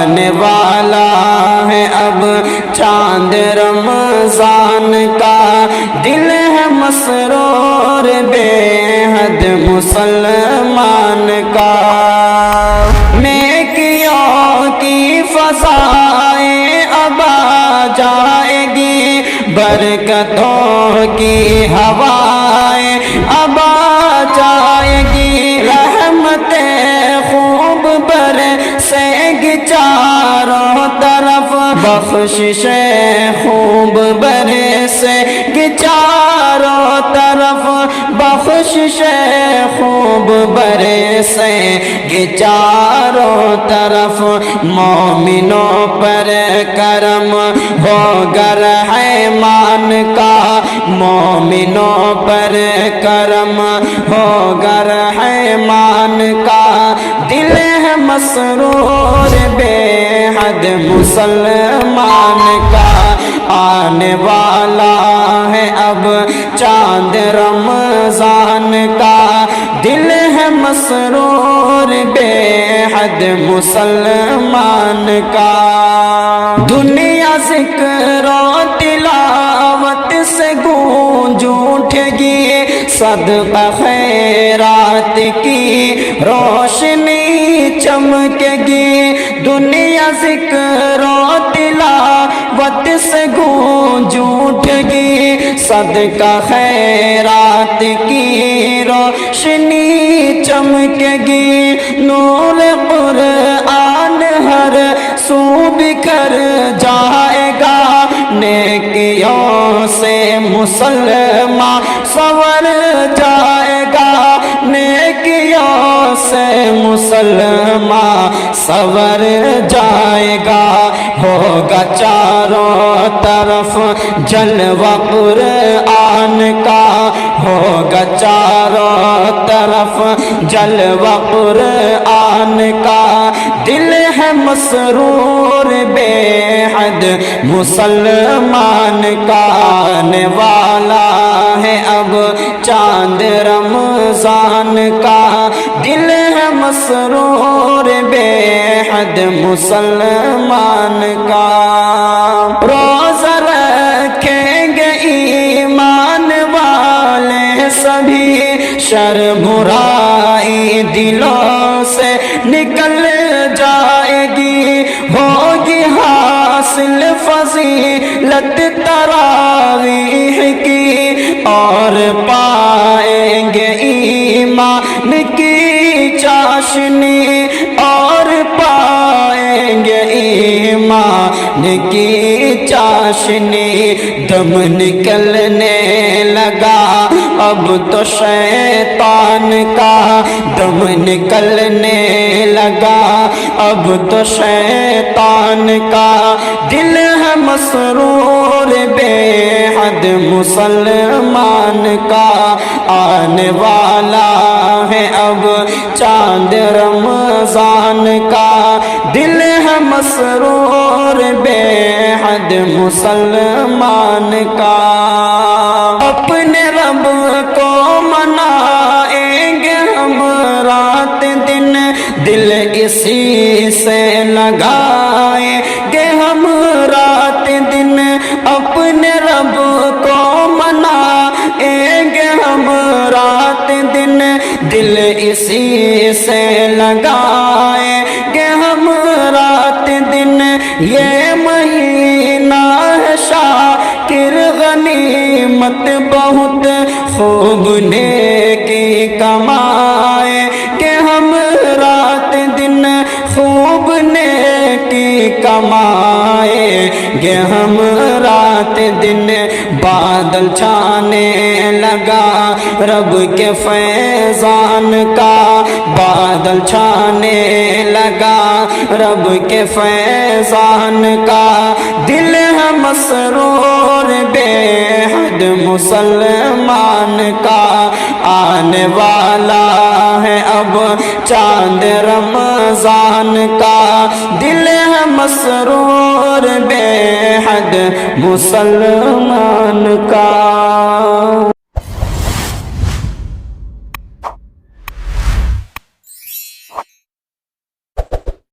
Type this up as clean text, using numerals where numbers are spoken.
آنے والا ہے اب چاند رمضان کا، دل ہے مسرور بے حد مسلمان کا۔ نیکیوں کی فضائیں اب آ جائے گی، برکتوں کی ہوائیں اب آ جائے گی، رحمتیں خوب برسے گی چاروں طرف، بخششیں خوب برسے گی چاروں طرف، بخششیں خوب برسے گی چاروں طرف۔ مومنوں پر کرم ہوگا رحمان کا، مومنوں پر کرم ہوگا رحمان کا، دل ہے مسرور بے حد مسلمان کا۔ آنے والا ہے اب چاند رمضان کا، دل ہے مسرور بے حد مسلمان کا۔ دنیا ذکر و تلاوت سے گونج اٹھے گی، صدقہ خیرات کی روشنی چمکے گی، دنیا ذکر و تلاوت سے گونج اٹھے گی، صدقہ خیرات کی روشنی چمکے گی، نور قرآن ہر سو بکھر جائے گا، نیکیوں سے مسلمان سنور جائے گا، نیکیوں سے مسلمان سنور جائے گا، ہوگا چاروں طرف جلوہ قرآن کا، ہوگا چاروں طرف جلوہ قرآن کا، دل ہے مسرور بے حد مسلمان کا۔ آنے والا ہے اب چاند رمضان کا، دل ہے مسرور بے حد مسلمان کا۔ روزہ رکھیں گے ایمان والے سبھی، شرم برائی دلوں سے نکل جائے گی، ہوگی حاصل فضیلت تراویح کی، اور پائیں گے ایمان کی چاشنی، اور پائیں گے ایمان کی چاشنی۔ دم نکلنے لگا اب تو شیطان کا، دم نکلنے لگا اب تو شیطان کا، دل ہے مسرور بے حد مسلمان کا۔ آنے والا ہے اب چاند رمضان کا، دل ہے مسرور بے حد مسلمان کا۔ اپنے رب کو منائیں گے ہم رات دن، دل اسی سے لگائیں گے ہم رات دن، اپنے رب کو منائیں گے ہم رات دن، دل اسی سے لگائیں گے ہم رات دن۔ یہ مہینہ ہے شاکر غنیمت بہت خوب نیکی کمائیں گے ہم رات دن، خوب نیکی کمائیں گے ہم رات دن۔ بادل چھانے لگا رب کے فیضان کا، بادل چھانے لگا رب کے فیضان کا، دل ہے مسرور بے حد مسلمان کا۔ آنے والا ہے اب چاند رمضان کا، دل ہے مسرور بے حد مسلمان کا۔